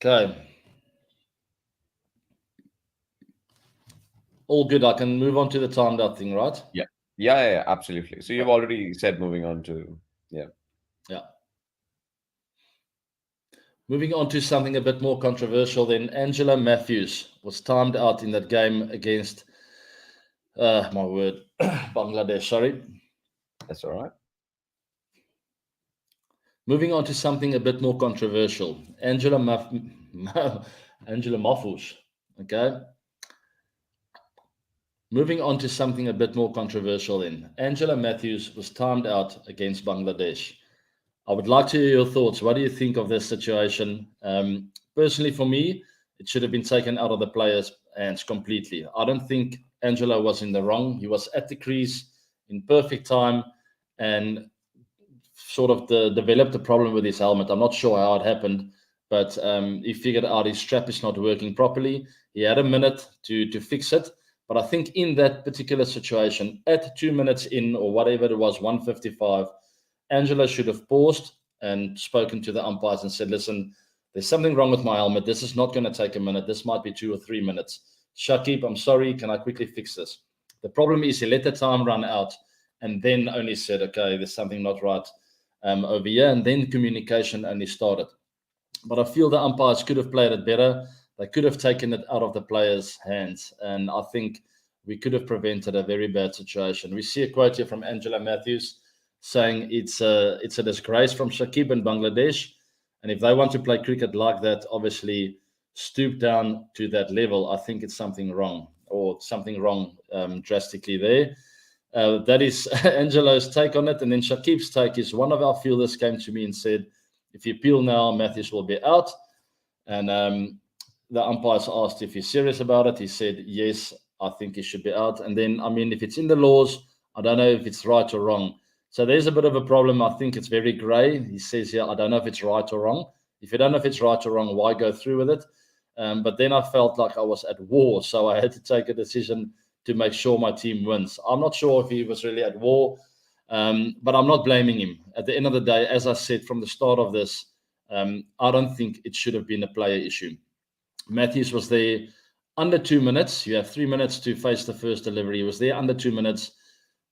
Speaker 2: Okay. All good. I can move on to the timed out thing, right?
Speaker 1: Yeah, absolutely. So you've already said moving on to,
Speaker 2: Yeah. Moving on to something a bit more controversial then. Angela Matthews was timed out in that game against, Bangladesh, sorry.
Speaker 1: That's all right.
Speaker 2: Moving on to something a bit more controversial. Angela Mahfouz, okay? Moving on to something a bit more controversial then. Angela Matthews was timed out against Bangladesh. I would like to hear your thoughts. What do you think of this situation? Personally, for me, it should have been taken out of the players' hands completely. I don't think Angelo was in the wrong. He was at the crease in perfect time and sort of developed a problem with his helmet. I'm not sure how it happened, but he figured out his strap is not working properly. He had a minute to fix it. But I think in that particular situation, at 2 minutes in or whatever it was, 1:55, Angela should have paused and spoken to the umpires and said, listen, there's something wrong with my helmet. This is not going to take a minute. This might be 2 or 3 minutes. Shakib, I'm sorry. Can I quickly fix this? The problem is he let the time run out and then only said, okay, there's something not right over here. And then communication only started. But I feel the umpires could have played it better. They could have taken it out of the players' hands. And I think we could have prevented a very bad situation. We see a quote here from Angela Matthews saying it's a disgrace from Shakib and Bangladesh. And if they want to play cricket like that, obviously stoop down to that level, I think it's something wrong drastically there. That is Angelo's take on it. And then Shakib's take is one of our fielders came to me and said, if you appeal now, Matthews will be out. And the umpires asked if he's serious about it. He said, yes, I think he should be out. And then, I mean, if it's in the laws, I don't know if it's right or wrong. So there's a bit of a problem. I think it's very grey. He says here, I don't know if it's right or wrong. If you don't know if it's right or wrong, why go through with it? But then I felt like I was at war. So I had to take a decision to make sure my team wins. I'm not sure if he was really at war, but I'm not blaming him. At the end of the day, as I said from the start of this, I don't think it should have been a player issue. Matthews was there under 2 minutes. You have 3 minutes to face the first delivery. He was there under 2 minutes.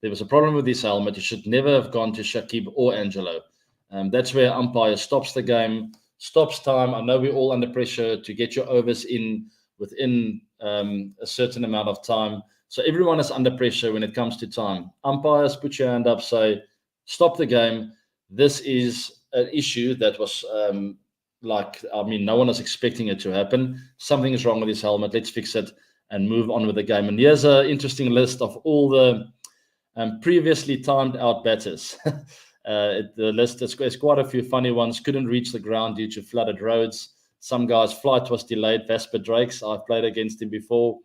Speaker 2: There was a problem with his helmet. He should never have gone to Shakib or Angelo. That's where umpire stops the game, stops time. I know we're all under pressure to get your overs in within a certain amount of time. So everyone is under pressure when it comes to time. Umpires, put your hand up, say, stop the game. This is an issue that was no one is expecting it to happen. Something is wrong with his helmet. Let's fix it and move on with the game. And here's an interesting list of all the previously timed out batters. The list is quite a few funny ones. Couldn't reach the ground due to flooded roads. Some guys' flight was delayed. Vesper Drakes, I've played against him before.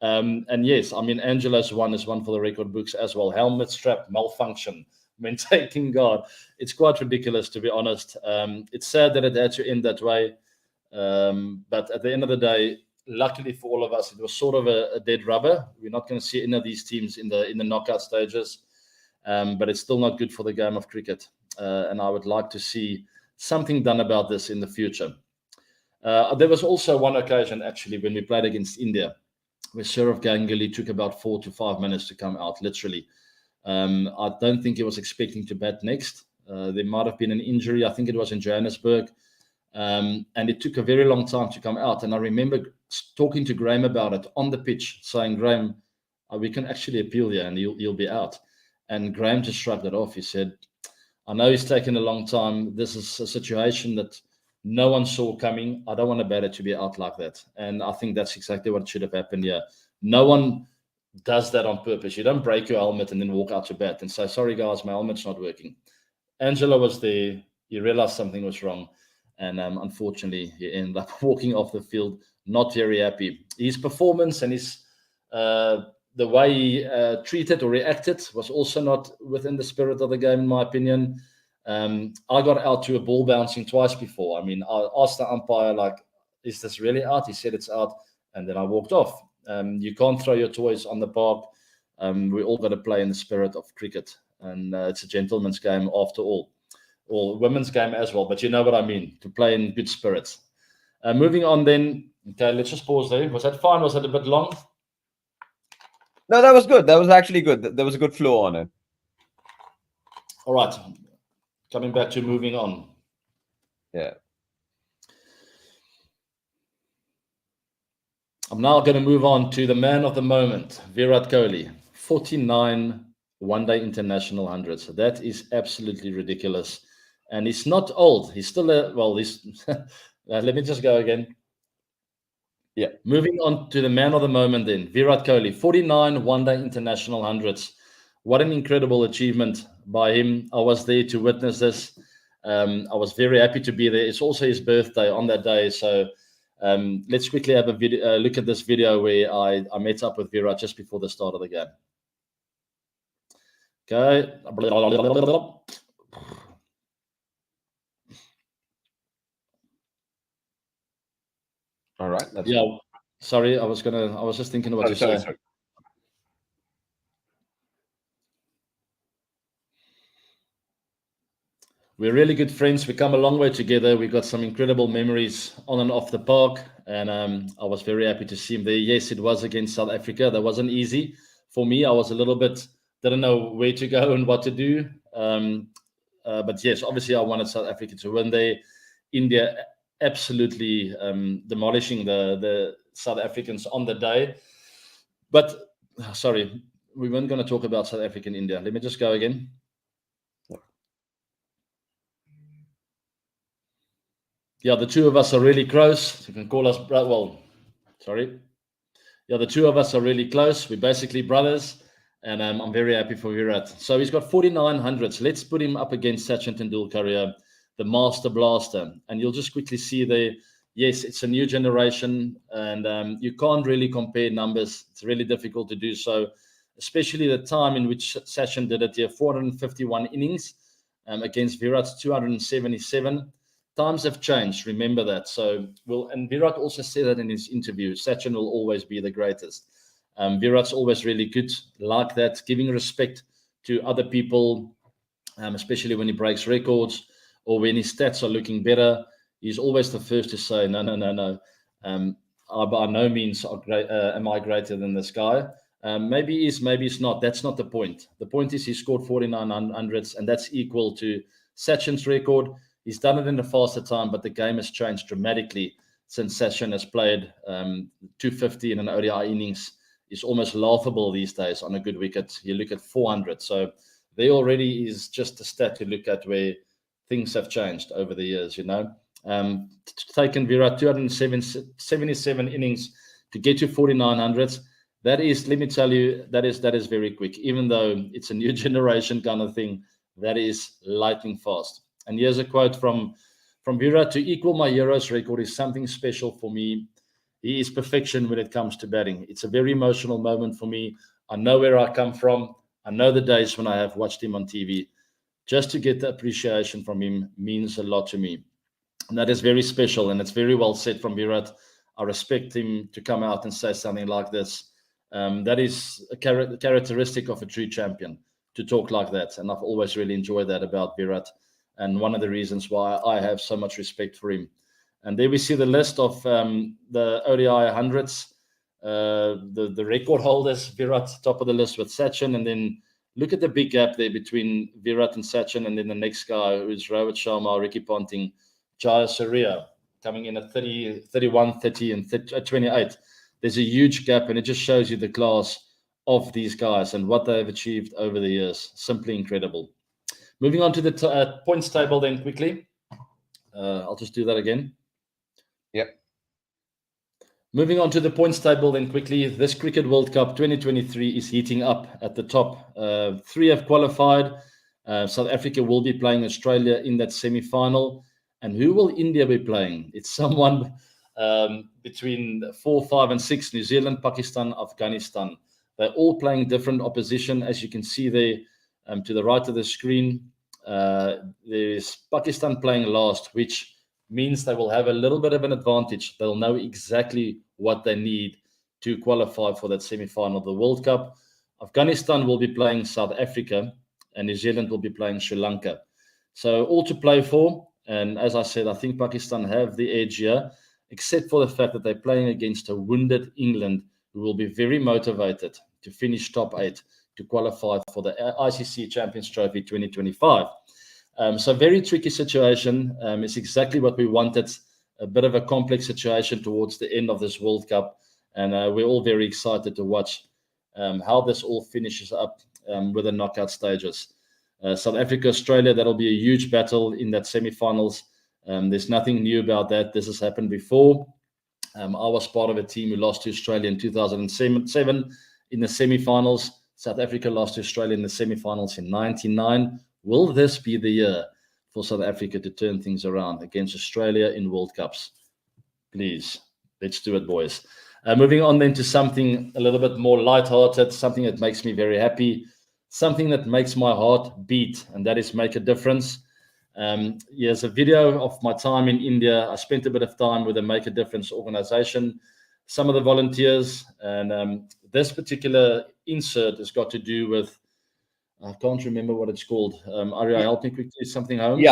Speaker 2: And yes, I mean, Angelo's one is one for the record books as well. Helmet strap malfunction when taking guard. It's quite ridiculous, to be honest. It's sad that it had to end that way. But at the end of the day, luckily for all of us, it was sort of a dead rubber. We're not going to see any of these teams in the knockout stages. But it's still not good for the game of cricket. And I would like to see something done about this in the future. There was also one occasion, actually, when we played against India, where Sourav Ganguly took about 4 to 5 minutes to come out, literally. I don't think he was expecting to bat next. There might have been an injury. I think it was in Johannesburg. And it took a very long time to come out. And I remember talking to Graham about it on the pitch, saying, Graham, we can actually appeal here and he'll be out. And Graham just shrugged it off. He said, I know he's taken a long time. This is a situation that no one saw coming. I don't want a batter to be out like that. And I think that's exactly what should have happened here. No one does that on purpose. You don't break your helmet and then walk out to bat and say, sorry guys, my helmet's not working. Angelo was there. He realized something was wrong. And unfortunately, he ended up walking off the field, not very happy. His performance and his the way he treated or reacted was also not within the spirit of the game, in my opinion. I got out to a ball bouncing twice before. I mean, I asked the umpire, like, is this really out? He said it's out. And then I walked off. You can't throw your toys on the park. We all got to play in the spirit of cricket. And it's a gentleman's game after all. Or women's game as well. But you know what I mean, to play in good spirits. Moving on then. Okay, let's just pause there. Was that fine? Was that a bit long?
Speaker 1: No, that was good. That was actually good. There was a good flow on it.
Speaker 2: All right. Coming back to moving on.
Speaker 1: Yeah.
Speaker 2: I'm now going to move on to the man of the moment, Virat Kohli. 49 one-day international hundreds. That is absolutely ridiculous. And he's not old. He's still he's let me just go again.
Speaker 1: Yeah.
Speaker 2: Moving on to the man of the moment then, Virat Kohli. 49 one-day international hundreds. What an incredible achievement by him. I was there to witness this. I was very happy to be there. It's also his birthday on that day. So let's quickly have a video, look at this video where I met up with Virat just before the start of the game. Okay.
Speaker 1: All right.
Speaker 2: Yeah. Sorry, I was just thinking what you said.
Speaker 1: Sorry.
Speaker 2: We're really good friends. We come a long way together. We got some incredible memories on and off the park. And I was very happy to see him there. Yes, it was against South Africa. That wasn't easy. For me, I was a little bit, didn't know where to go and what to do. But yes, obviously I wanted South Africa to win there. India absolutely demolishing the South Africans on the day. But, sorry, we weren't going to talk about South Africa and India. Let me just go again. Yeah, the two of us are really close. You can call us, Yeah, the two of us are really close. We're basically brothers, and I'm very happy for Virat. So he's got 4900s. Let's put him up against Sachin Tendulkar, the master blaster. And you'll just quickly see there, yes, it's a new generation, and you can't really compare numbers. It's really difficult to do so, especially the time in which Sachin did it here, 451 innings against Virat's 277. Times have changed, remember that. So, and Virat also said that in his interview, Sachin will always be the greatest. Virat's always really good like that, giving respect to other people, especially when he breaks records or when his stats are looking better. He's always the first to say, no. I by no means am I greater than this guy. Maybe he is, maybe it's not. That's not the point. The point is he scored 4900s, and that's equal to Sachin's record. He's done it in a faster time, but the game has changed dramatically since Sachin has played 250 in an ODI innings. It's almost laughable these days on a good wicket. You look at 400. So there already is just a stat to look at where things have changed over the years, you know. Taken Virat 277 innings to get to 4900s. That is, let me tell you, that is very quick. Even though it's a new generation kind of thing, that is lightning fast. And here's a quote from Virat: "To equal my Euros record is something special for me. He is perfection when it comes to batting. It's a very emotional moment for me. I know where I come from. I know the days when I have watched him on TV. Just to get the appreciation from him means a lot to me." And that is very special, and it's very well said from Virat. I respect him to come out and say something like this. That is a characteristic of a true champion, to talk like that. And I've always really enjoyed that about Virat. And one of the reasons why I have so much respect for him. And there we see the list of the ODI hundreds, the record holders. Virat top of the list with Sachin, and then look at the big gap there between Virat and Sachin, and then the next guy who's Rohit Sharma, Ricky Ponting, Jayasuriya coming in at 30, 31, 30, and 28. There's a huge gap, and it just shows you the class of these guys and what they've achieved over the years. Simply incredible. Moving on to the points table then quickly. I'll just do that again.
Speaker 1: Yep.
Speaker 2: Moving on to the points table then quickly. This Cricket World Cup 2023 is heating up at the top. 3 have qualified. South Africa will be playing Australia in that semi-final. And who will India be playing? It's someone between 4, 5, and 6, New Zealand, Pakistan, Afghanistan. They're all playing different opposition. As you can see there to the right of the screen, there's Pakistan playing last, which means they will have a little bit of an advantage. They'll know exactly what they need to qualify for that semi-final of the World Cup. Afghanistan will be playing South Africa, and New Zealand will be playing Sri Lanka. So all to play for. And as I said, I think Pakistan have the edge here, except for the fact that they're playing against a wounded England, who will be very motivated to finish top 8 to qualify for the ICC Champions Trophy 2025. So very tricky situation. It's exactly what we wanted, a bit of a complex situation towards the end of this World Cup. And we're all very excited to watch how this all finishes up with the knockout stages. South Africa, Australia, that'll be a huge battle in that semi-finals. There's nothing new about that. This has happened before. I was part of a team who lost to Australia in 2007 in the semi-finals. South Africa lost to Australia in the semi-finals in 1999. Will this be the year for South Africa to turn things around against Australia in World Cups? Please, let's do it, boys. Moving on then to something a little bit more lighthearted, something that makes me very happy, something that makes my heart beat, and that is Make a Difference. Here's a video of my time in India. I spent a bit of time with the Make a Difference organization, some of the volunteers, and this particular insert has got to do with, I can't remember what it's called. Arya, help me quickly. Something Homes?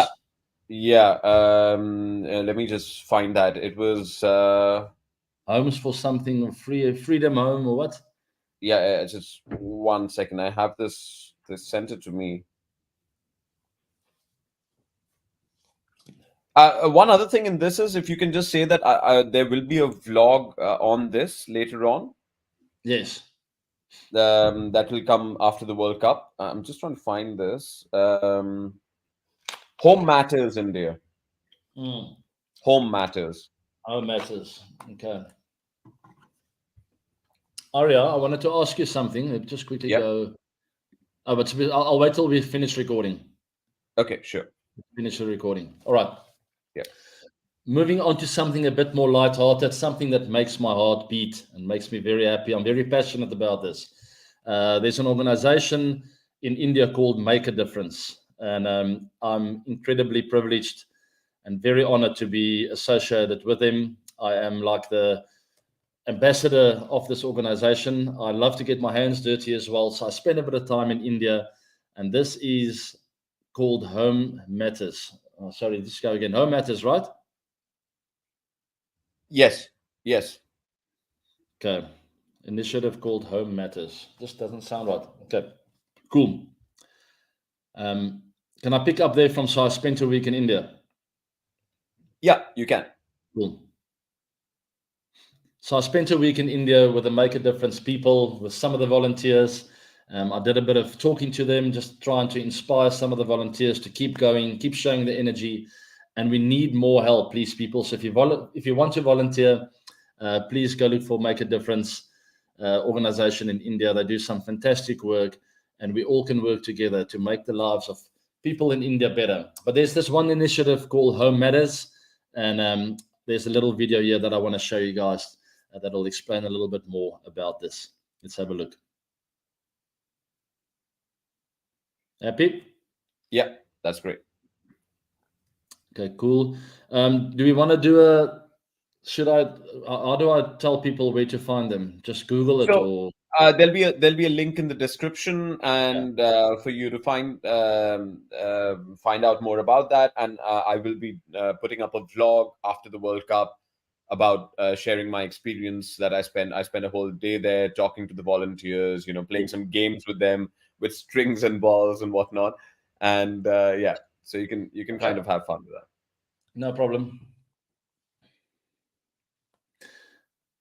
Speaker 1: Yeah. Let me just find that. It was
Speaker 2: Homes for something, Freedom Home or what?
Speaker 1: Yeah, just 1 second. I have this sent it to me. One other thing in this is, if you can just say that there will be a vlog on this later on.
Speaker 2: Yes.
Speaker 1: That will come after the World Cup. I'm just trying to find this. Home Matters India. Home Matters.
Speaker 2: Home Matters. Okay. Arya, I wanted to ask you something. Let me just quickly go. Oh, but I'll wait till we finish recording.
Speaker 1: Okay, sure.
Speaker 2: Finish the recording. All right.
Speaker 1: Yeah.
Speaker 2: Moving on to something a bit more lighthearted, something that makes my heart beat and makes me very happy. I'm very passionate about this. There's an organization in India called Make a Difference. And I'm incredibly privileged and very honored to be associated with them. I am like the ambassador of this organization. I love to get my hands dirty as well. So I spend a bit of time in India, and this is called Home Matters. Oh, sorry, let's go again. Home Matters, right?
Speaker 1: Yes.
Speaker 2: Okay. Initiative called Home Matters. This doesn't sound right. Okay, cool. Can I pick up there from, so I spent a week in India?
Speaker 1: Yeah, you can.
Speaker 2: Cool. So I spent a week in India with the Make a Difference people, with some of the volunteers. I did a bit of talking to them, just trying to inspire some of the volunteers to keep going, keep showing the energy. And we need more help, please, people. So if you want to volunteer, please go look for Make a Difference organization in India. They do some fantastic work, and we all can work together to make the lives of people in India better. But there's this one initiative called Home Matters, and there's a little video here that I want to show you guys that'll explain a little bit more about this. Let's have a look. Happy?
Speaker 1: Yeah, that's great.
Speaker 2: Okay, cool. Do we want to do how do I tell people where to find them? Just Google it, or
Speaker 1: there'll be a link in the description, and for you to find out more about that. And I will be putting up a vlog after the World Cup about sharing my experience that I spent a whole day there talking to the volunteers, playing some games with them with strings and balls and whatnot. And so you can kind of have fun with that.
Speaker 2: No problem.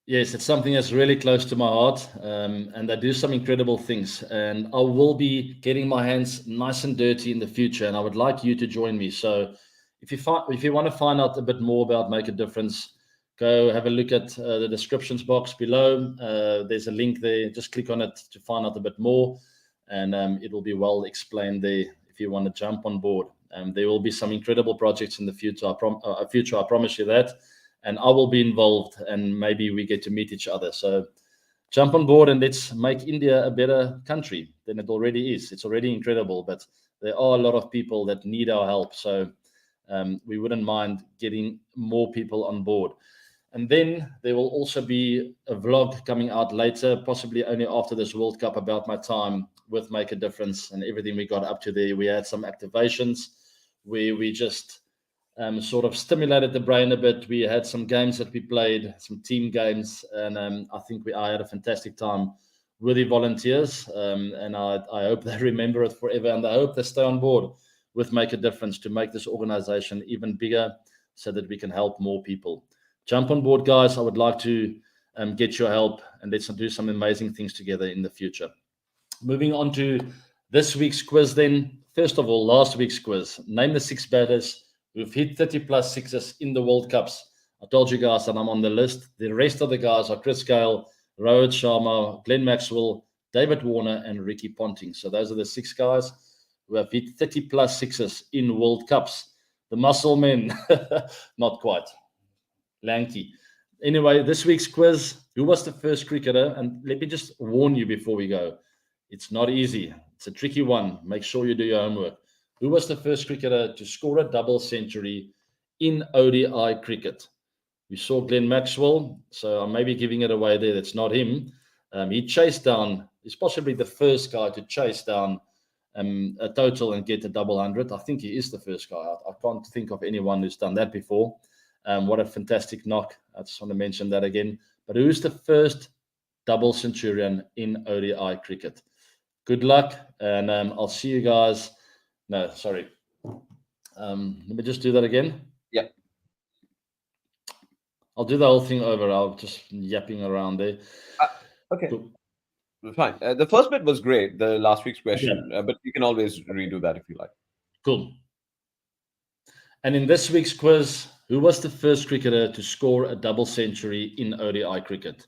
Speaker 2: Yes, it's something that's really close to my heart, and they do some incredible things. And I will be getting my hands nice and dirty in the future, and I would like you to join me. So if you want to find out a bit more about Make a Difference, go have a look at the descriptions box below. There's a link there. Just click on it to find out a bit more, and it will be well explained there if you want to jump on board. There will be some incredible projects in the future. I promise you that. And I will be involved, and maybe we get to meet each other. So jump on board and let's make India a better country than it already is. It's already incredible, but there are a lot of people that need our help. So we wouldn't mind getting more people on board. And then there will also be a vlog coming out later, possibly only after this World Cup, about my time with Make a Difference and everything we got up to there. We had some activations where we just sort of stimulated the brain a bit. We had some games that we played, some team games, and I think I had a fantastic time with the volunteers, and I hope they remember it forever, and I hope they stay on board with Make a Difference to make this organization even bigger so that we can help more people. Jump on board, guys. I would like to get your help, and let's do some amazing things together in the future. Moving on to this week's quiz then. First of all, last week's quiz. Name the 6 batters who've hit 30-plus sixes in the World Cups. I told you guys that I'm on the list. The rest of the guys are Chris Gayle, Rohit Sharma, Glenn Maxwell, David Warner, and Ricky Ponting. So those are the 6 guys who have hit 30-plus sixes in World Cups. The muscle men, not quite. Lanky. Anyway, this week's quiz, who was the first cricketer? And let me just warn you before we go. It's not easy. It's a tricky one. Make sure you do your homework. Who was the first cricketer to score a double century in ODI cricket? We saw Glenn Maxwell, so I may be giving it away there. That's not him. He chased down, he's possibly the first guy to chase down a total and get a double 100. I think he is the first guy. I can't think of anyone who's done that before. What a fantastic knock. I just want to mention that again. But who's the first double centurion in ODI cricket? Good luck, and I'll see you guys. No, sorry. Let me just do that again.
Speaker 1: Yeah.
Speaker 2: I'll do the whole thing over. I'll just yapping around there.
Speaker 1: Okay.
Speaker 2: Cool.
Speaker 1: Fine. The first bit was great, the last week's question, but you can always redo that if you like.
Speaker 2: Cool. And in this week's quiz, who was the first cricketer to score a double century in ODI cricket?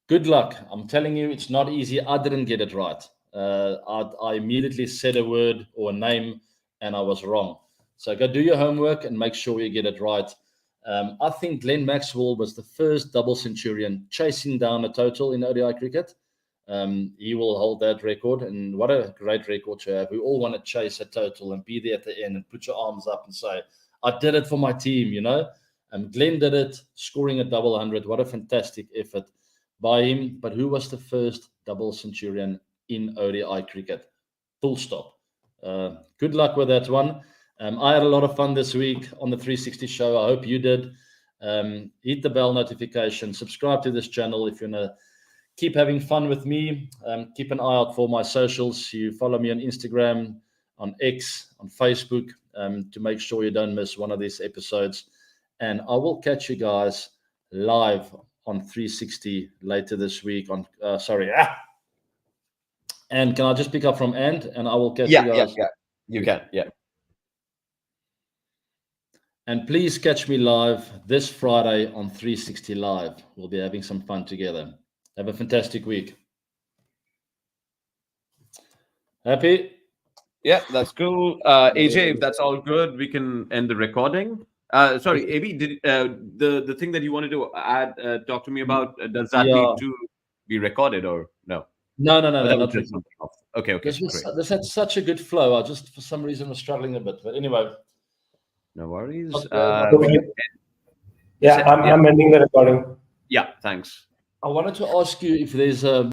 Speaker 2: Good luck. I'm telling you, it's not easy. I didn't get it right. I immediately said a word or a name, and I was wrong. So go do your homework and make sure you get it right. I think Glenn Maxwell was the first double centurion chasing down a total in ODI cricket. He will hold that record, and what a great record to have. We all want to chase a total and be there at the end and put your arms up and say, I did it for my team, you know. Glenn did it, scoring a double 100. What a fantastic effort by him. But who was the first double centurion in ODI cricket? Full stop. Good luck with that one. I had a lot of fun this week on the 360 show. I hope you did. Hit the bell notification. Subscribe to this channel if you want to keep having fun with me. Keep an eye out for my socials. You follow me on Instagram, on X, on Facebook, to make sure you don't miss one of these episodes. And I will catch you guys live on 360 later this week. And can I just pick up from And I will catch you guys.
Speaker 1: Yeah. You can, yeah.
Speaker 2: And please catch me live this Friday on 360 Live. We'll be having some fun together. Have a fantastic week. Happy?
Speaker 1: Yeah, that's cool. AJ, if that's all good, we can end the recording. Sorry, AB, did the thing that you wanted to add, talk to me about, does that need to be recorded or no?
Speaker 2: No, not really.
Speaker 1: Okay,
Speaker 2: This had such a good flow. I just, for some reason, was struggling a bit. But anyway.
Speaker 1: No worries.
Speaker 3: I'm ending the recording.
Speaker 1: Yeah, thanks.
Speaker 2: I wanted to ask you if there's a